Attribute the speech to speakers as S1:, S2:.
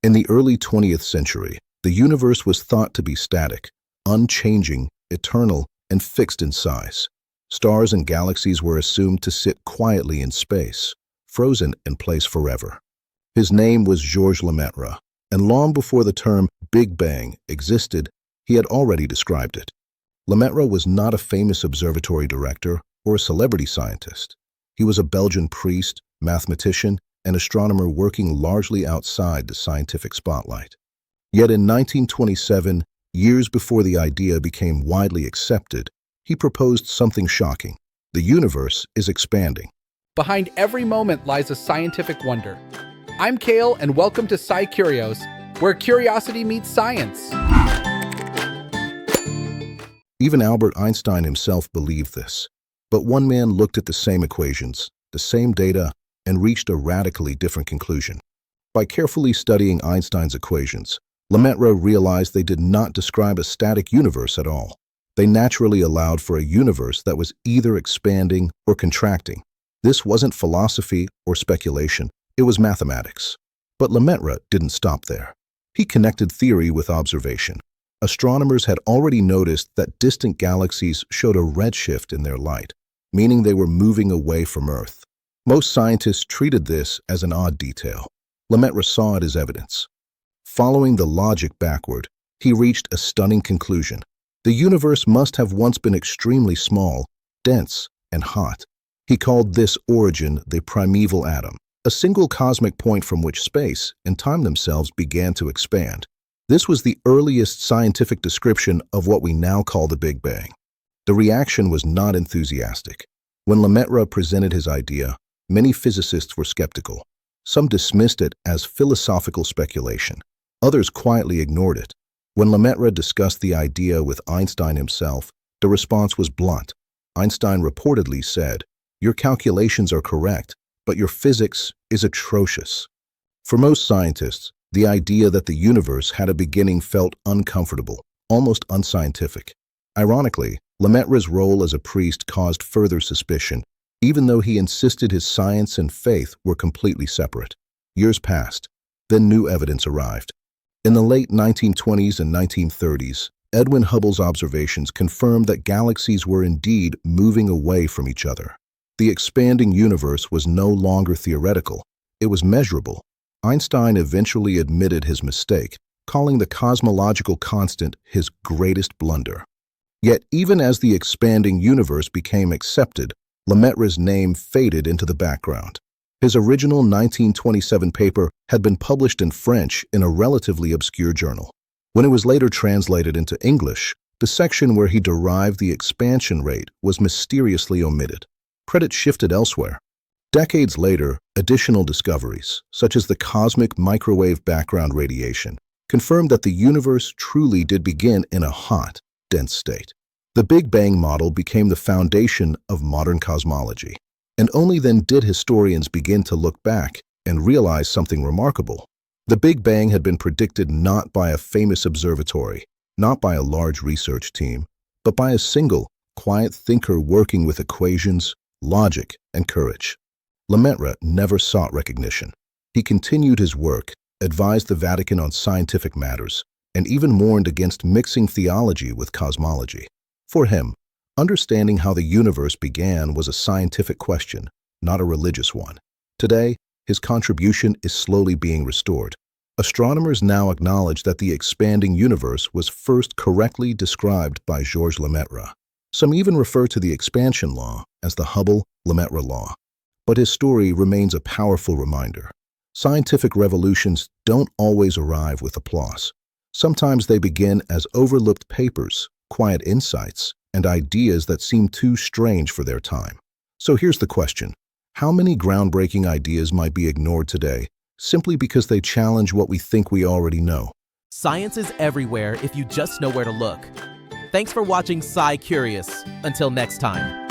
S1: In the early 20th century, the universe was thought to be static, unchanging, eternal, and fixed in size. Stars and galaxies were assumed to sit quietly in space, frozen in place forever. His name was Georges Lemaître, and long before the term Big Bang existed, he had already described it. Lemaître was not a famous observatory director or a celebrity scientist. He was a Belgian priest, mathematician, and astronomer working largely outside the scientific spotlight. Yet in 1927, years before the idea became widely accepted, he proposed something shocking. The universe is expanding.
S2: Behind every moment lies a scientific wonder. I'm Kale, and welcome to SciCurious, where curiosity meets science.
S1: Even Albert Einstein himself believed this. But one man looked at the same equations, the same data, and reached a radically different conclusion. By carefully studying Einstein's equations, Lemaître realized they did not describe a static universe at all. They naturally allowed for a universe that was either expanding or contracting. This wasn't philosophy or speculation, it was mathematics. But Lemaître didn't stop there. He connected theory with observation. Astronomers had already noticed that distant galaxies showed a redshift in their light, meaning they were moving away from Earth. Most scientists treated this as an odd detail. Lemaître saw it as evidence. Following the logic backward, he reached a stunning conclusion. The universe must have once been extremely small, dense, and hot. He called this origin the primeval atom, a single cosmic point from which space and time themselves began to expand. This was the earliest scientific description of what we now call the Big Bang. The reaction was not enthusiastic. When Lemaître presented his idea, many physicists were skeptical. Some dismissed it as philosophical speculation. Others quietly ignored it. When Lemaître discussed the idea with Einstein himself, the response was blunt. Einstein reportedly said, "Your calculations are correct, but your physics is atrocious." For most scientists, the idea that the universe had a beginning felt uncomfortable, almost unscientific. Ironically, Lemaître's role as a priest caused further suspicion, even though he insisted his science and faith were completely separate. Years passed, then new evidence arrived. In the late 1920s and 1930s, Edwin Hubble's observations confirmed that galaxies were indeed moving away from each other. The expanding universe was no longer theoretical, it was measurable. Einstein eventually admitted his mistake, calling the cosmological constant his greatest blunder. Yet even as the expanding universe became accepted, Lemaître's name faded into the background. His original 1927 paper had been published in French in a relatively obscure journal. When it was later translated into English, the section where he derived the expansion rate was mysteriously omitted. Credit shifted elsewhere. Decades later, additional discoveries, such as the cosmic microwave background radiation, confirmed that the universe truly did begin in a hot, dense state. The Big Bang model became the foundation of modern cosmology. And only then did historians begin to look back and realize something remarkable. The Big Bang had been predicted not by a famous observatory, not by a large research team, but by a single, quiet thinker working with equations, logic, and courage. Lemaître never sought recognition. He continued his work, advised the Vatican on scientific matters, and even warned against mixing theology with cosmology. For him, understanding how the universe began was a scientific question, not a religious one. Today, his contribution is slowly being restored. Astronomers now acknowledge that the expanding universe was first correctly described by Georges Lemaître. Some even refer to the expansion law as the Hubble-Lemaître law. But his story remains a powerful reminder. Scientific revolutions don't always arrive with applause. Sometimes they begin as overlooked papers, quiet insights, and ideas that seem too strange for their time. So here's the question. How many groundbreaking ideas might be ignored today simply because they challenge what we think we already know?
S3: Science is everywhere if you just know where to look. Thanks for watching SciCurious. Until next time.